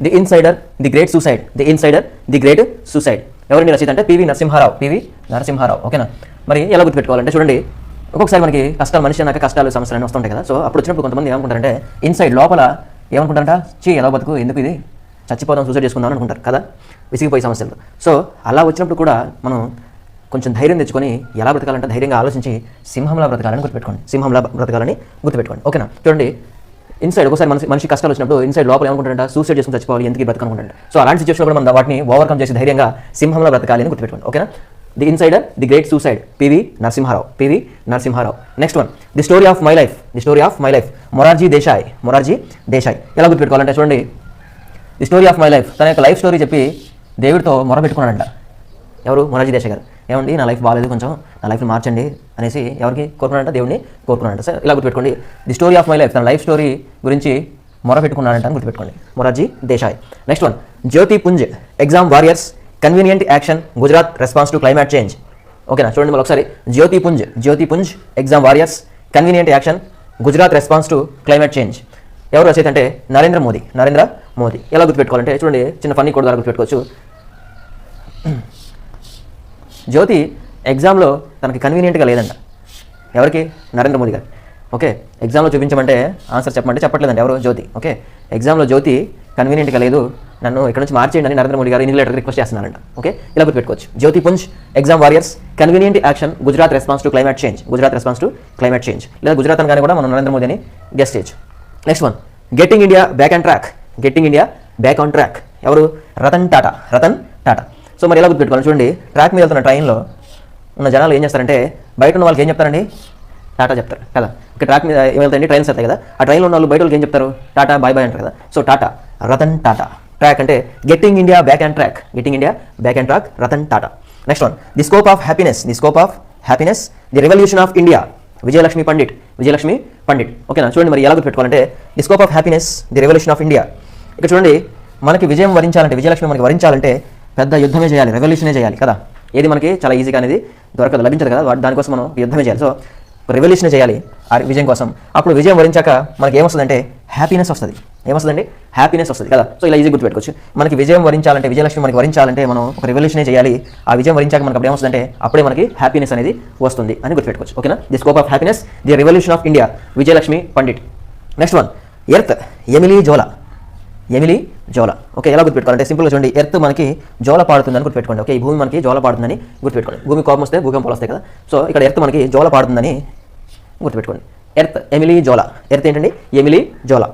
The insider the great suicide, the insider the great suicide. ఎవరండి రచయిత అంటే PV Narasimha Rao. ఓకేనా. మరి ఎలా గుర్తుపెట్టుకోవాలంటే చూడండి, ఒక్కొక్కసారి మనకి కష్టాలు, మనిషి అన్నాక కష్టాలు, సమస్యలు అన్నీ వస్తుంటాయి కదా. సో అప్పుడు వచ్చినప్పుడు కొంతమంది ఏమనుకుంటారంటే ఇన్సైడ్ లోపల ఏమనుకుంటారంట, ఎలా బతుకు, ఎందుకు ఇది, చచ్చిపోదాం, సూసైడ్ చేసుకుందాం అనుకుంటారు కదా, విసిగిపోయే సమస్యలు. సో అలా వచ్చినప్పుడు కూడా మనం కొంచెం ధైర్యం తెచ్చుకొని ఎలా బ్రతకాలంటే ధైర్యంగా ఆలోచించి సింహంలా బ్రతకాలని గుర్తుపెట్టుకోండి. ఓకేనా. చూడండి, ఇన్సైడ్ ఒకసారి మనిషి కష్టాలు వచ్చినప్పుడు ఇన్సైడ్ లోపల ఏమనుకుంటారంట, సూసైడ్ చేసుకుని చచ్చిపోవాలి, ఎందుకు బ్రతకనుకుంటారు. సో అలాంటి సిచ్యువేషన్ కూడా మనం వాటిని ఓవర్కమ్ చేసి ధైర్యంగా సింహంలా బ్రతకాలి అని గుర్తుపెట్టుకోండి. ఓకేనా. The insider the great suicide, P V Narasimha. Next one, the story of my life, Morarji Desai. ఎలా గుర్తుపెట్టుకోవాలంటే చూడండి, the story of my life, తన యొక్క లైఫ్ స్టోరీ చెప్పి దేవుడితో మొరపెట్టుకున్నాడంట. ఎవరు? మొరార్జీ దేశాయ్ గారు. ఏమండి నా లైఫ్ బాగాలేదు, కొంచెం నా లైఫ్ని మార్చండి అనేసి ఎవరికి కోరుకున్నాడంట? దేవుడిని కోరుకున్నాడంట. సార్ ఇలా గుర్తుపెట్టుకోండి, the story of my life, తన లైఫ్ స్టోరీ గురించి మొరపెట్టుకున్నాడంట అని గుర్తుపెట్టుకోండి, Morarji Desai. Next one, Jyoti Punj exam warriors convenient action Gujarat response to climate change. ఓకేనా. చూడండి మళ్ళీ ఒకసారి, Jyoti Punj exam warriors convenient action Gujarat response to climate change. ఎవరు రచయిత అంటే నరేంద్ర మోదీ. ఎలా గుర్తుపెట్టుకోవాలంటే చూడండి, చిన్న ఫన్నీ కోడ్ ద్వారా గుర్తుపెట్టుకోవచ్చు. జ్యోతి ఎగ్జామ్లో తనకి కన్వీనియంట్గా లేదంట. ఎవరికి? నరేంద్ర మోదీ గారు. ఓకే. ఎగ్జామ్లో చూపించమంటే ఆన్సర్ చెప్పమంటే చెప్పట్లేదండి ఎవరు? జ్యోతి. ఓకే. ఎగ్జామ్లో జ్యోతి కన్వీనియంట్గా లేదు, నన్ను ఇక్కడ నుంచి మార్చేయండి అని నరేంద్ర మోదీ గారు ఇన్లేటర్ రిక్వెస్ట్ చేస్తున్నారంట. ఓకే. ఇలా గుర్తుపెట్టుకోవచ్చు, Jyoti Punj exam warriors convenient action Gujarat response to climate change. లేదా గుజరాత్ అనగానే కూడా మనం నరేంద్ర మోదీ అని గెస్ట్ చేయొచ్చు. Next one, getting India back on track. ఎవరు? రతన్ టాటా. సో మరి ఎలా గుర్తుపెట్టుకోవాలి చూడండి, ట్రాక్ మీద వెళ్తున్న ట్రైన్లో ఉన్న జనాలు ఏం చేస్తారంటే, బయట ఉన్న వాళ్ళకి ఏం చెప్తారండి? టాటా చెప్తారు కదా. ఒక ట్రాక్ మీద వెళ్తాయండి, ట్రైన్స్ వెళ్తాయి కదా, ఆ ట్రైన్లో ఉన్న వాళ్ళు బయట వాళ్ళకి ఏం చెప్తారు? టాటా, బాయ్ బాయ్ అంటారు కదా. సో టాటా, రతన్ టాటా. ట్రాక్ అంటే getting India back on track, Ratan Tata. Next one, the scope of happiness, the revolution of India, Vijayalakshmi Pandit. ఓకేనా. చూడండి మరి ఎలా గుర్తుపెట్టుకోవాలంటే, the scope of happiness, the revolution of India. ఇక్కడ చూడండి, మనకి విజయలక్ష్మి మనకి వరించాలంటే పెద్ద యుద్ధమే చేయాలి, రెవల్యూషనే చేయాలి కదా. ఏది మనకి చాలా ఈజీగా అనేది లభించదు కదా, దానికోసం మనం యుద్ధమే చేయాలి. సో రెవల్యూషన్ చేయాలి ఆ విజయం కోసం. అప్పుడు విజయం వరించాక మనకి ఏమొస్తుందంటే హ్యాపీనెస్ వస్తుంది. హ్యాపీనెస్ వస్తుంది కదా. సో ఇలా ఈజీ గుర్తుపెట్టుకోవచ్చు. మనకి విజయం వరించాలంటే, విజయలక్ష్మి మనకి వరించాలంటే మనం ఒక రెవల్యూషనే చేయాలి. ఆ విజయం వరించాక మనకి అప్పుడు ఏమొస్తుందంటే అప్పుడే మనకి హ్యాపీనెస్ అనేది వస్తుంది అని గుర్తుపెట్టుకోవచ్చు. ఓకేనా. The scope of happiness, the revolution of India, Vijayalakshmi Pandit. Next one, earth Emily Zola. Okay. ఎలా గుర్తుపెట్టుకోవాలంటే సింపుల్గా చూడండి, ఎర్త్ మనకి జోల పాడుతుందని గుర్తుపెట్టుకోండి. ఓకే. ఈ భూమి మనకి జోల పాడుతుందని గుర్తుపెట్టుకోండి. భూమి కోపం వస్తే భూకంపాలు వస్తాయి కదా. సో ఇక్కడ ఎర్త్ మనకి జోల పాడుతుందని గుర్తుపెట్టుకోండి. Earth Emily Zola. ఎర్త్ ఏంటండి? ఎమిలీ జోలా.